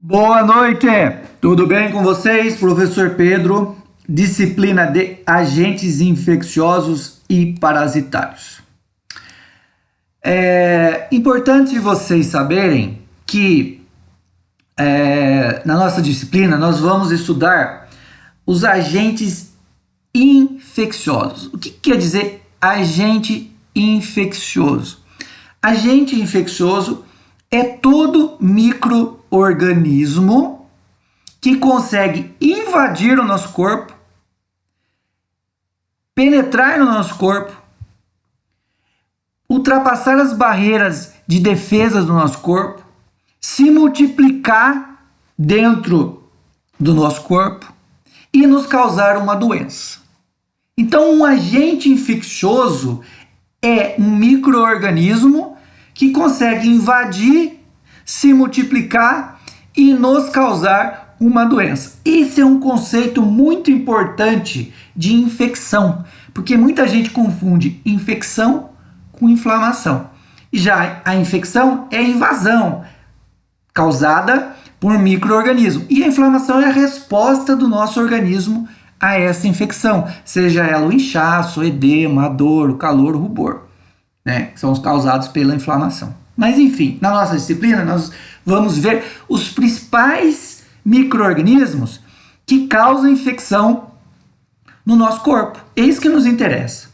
Boa noite, tudo bem com vocês? Professor Pedro, disciplina de agentes infecciosos e parasitários. É importante vocês saberem que na nossa disciplina nós vamos estudar os agentes infecciosos. O que quer dizer agente infeccioso? Agente infeccioso é todo micro-organismo que consegue invadir o nosso corpo, penetrar no nosso corpo, ultrapassar as barreiras de defesa do nosso corpo, se multiplicar dentro do nosso corpo e nos causar uma doença. Então, um agente infeccioso é um micro-organismo que consegue invadir, se multiplicar e nos causar uma doença. Esse é um conceito muito importante de infecção, porque muita gente confunde infecção com inflamação. E já a infecção é a invasão causada por um micro-organismo. E a inflamação é a resposta do nosso organismo a essa infecção, seja ela o inchaço, o edema, a dor, o calor, o rubor, né? Que são os causados pela inflamação. Mas enfim, na nossa disciplina nós vamos ver os principais micro-organismos que causam infecção no nosso corpo. É isso que nos interessa.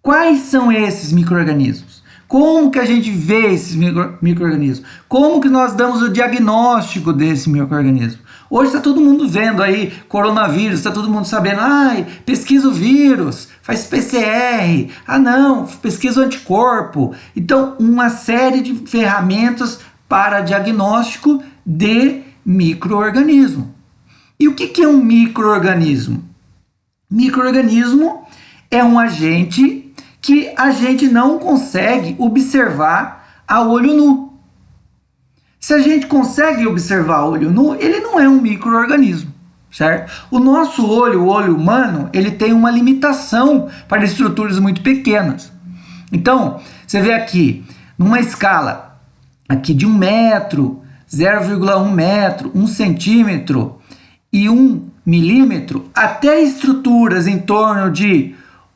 Quais são esses micro-organismos? Como que a gente vê esses micro-organismos? Como que nós damos o diagnóstico desse micro-organismo? Hoje está todo mundo vendo aí coronavírus, está todo mundo sabendo, pesquisa o vírus, faz PCR, não, pesquisa o anticorpo. Então, uma série de ferramentas para diagnóstico de micro-organismo. E o que é um micro-organismo? Micro-organismo é um agente que a gente não consegue observar a olho nu. Se a gente consegue observar a olho nu, ele não é um micro-organismo, certo? O nosso olho, o olho humano, ele tem uma limitação para estruturas muito pequenas. Então, você vê aqui, numa escala aqui de 1 metro, 0,1 metro, 1 centímetro e 1 milímetro, até estruturas em torno de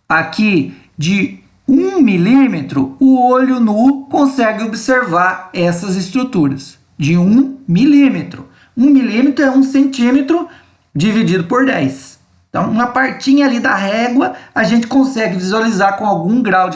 aqui de 1 milímetro, o olho nu consegue observar essas estruturas de 1 milímetro. 1 milímetro é 1 centímetro dividido por 10. Então, uma partinha ali da régua a gente consegue visualizar com algum grau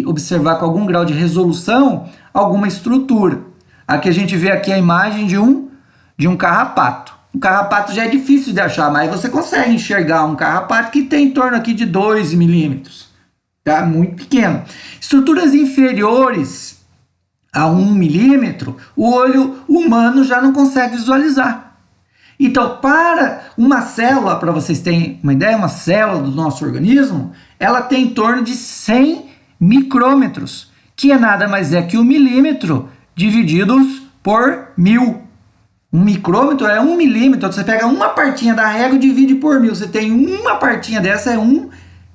observar com algum grau de resolução alguma estrutura. Aqui a gente vê aqui a imagem de um carrapato. O carrapato já é difícil de achar, mas você consegue enxergar um carrapato que tem em torno aqui de 2 milímetros. Tá? Muito pequeno. Estruturas inferiores a 1 milímetro, o olho humano já não consegue visualizar. Então, para uma célula, para vocês terem uma ideia, uma célula do nosso organismo, ela tem em torno de 100 micrômetros, que é nada mais que 1 milímetro divididos por 1000. 1 micrômetro é 1 milímetro. Você pega uma partinha da régua e divide por 1000. Você tem uma partinha dessa, é 1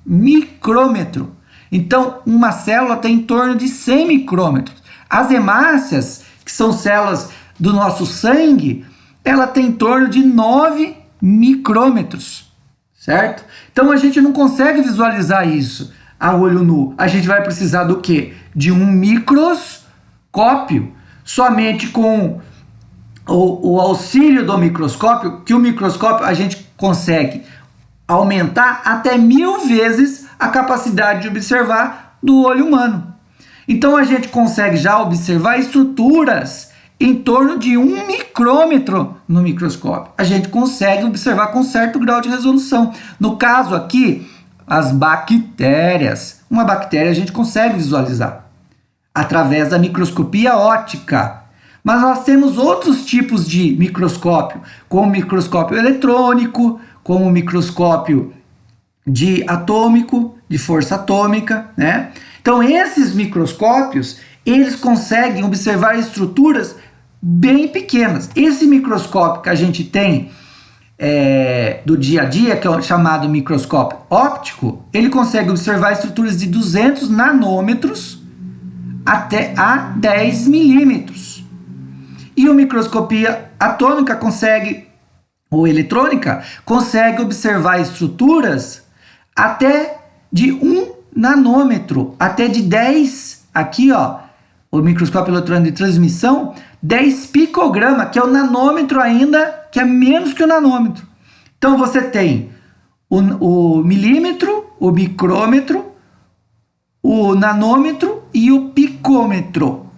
micrômetro. Então, uma célula tem em torno de 100 micrômetros. As hemácias, que são células do nosso sangue, ela tem em torno de 9 micrômetros, certo? Então, a gente não consegue visualizar isso a olho nu. A gente vai precisar do quê? De um microscópio. Somente com o auxílio do microscópio, que o microscópio a gente consegue aumentar até 1000 vezes a capacidade de observar do olho humano. Então a gente consegue já observar estruturas em torno de 1 micrômetro no microscópio. A gente consegue observar com certo grau de resolução. No caso aqui, as bactérias. Uma bactéria a gente consegue visualizar através da microscopia óptica. Mas nós temos outros tipos de microscópio, como microscópio eletrônico, como microscópio atômico, de força atômica, né? Então, esses microscópios, eles conseguem observar estruturas bem pequenas. Esse microscópio que a gente tem do dia a dia, que é o chamado microscópio óptico, ele consegue observar estruturas de 200 nanômetros até a 10 milímetros. E E a microscopia atômica consegue, ou eletrônica, consegue observar estruturas até de 1 nanômetro, até de 10, aqui ó, o microscópio eletrônico de transmissão, 10 picograma, que é o nanômetro ainda, que é menos que o nanômetro. Então você tem o milímetro, o micrômetro, o nanômetro e o picômetro.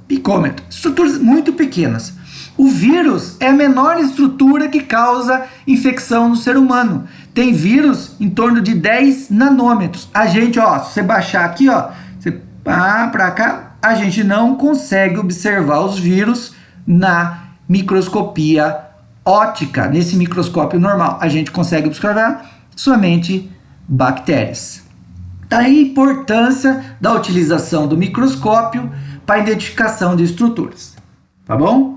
Estruturas muito pequenas. O vírus é a menor estrutura que causa infecção no ser humano. Tem vírus em torno de 10 nanômetros. A gente, ó, se você baixar aqui, ó, você para cá, a gente não consegue observar os vírus na microscopia óptica, nesse microscópio normal. A gente consegue observar somente bactérias. Daí a importância da utilização do microscópio para a identificação de estruturas. Tá bom?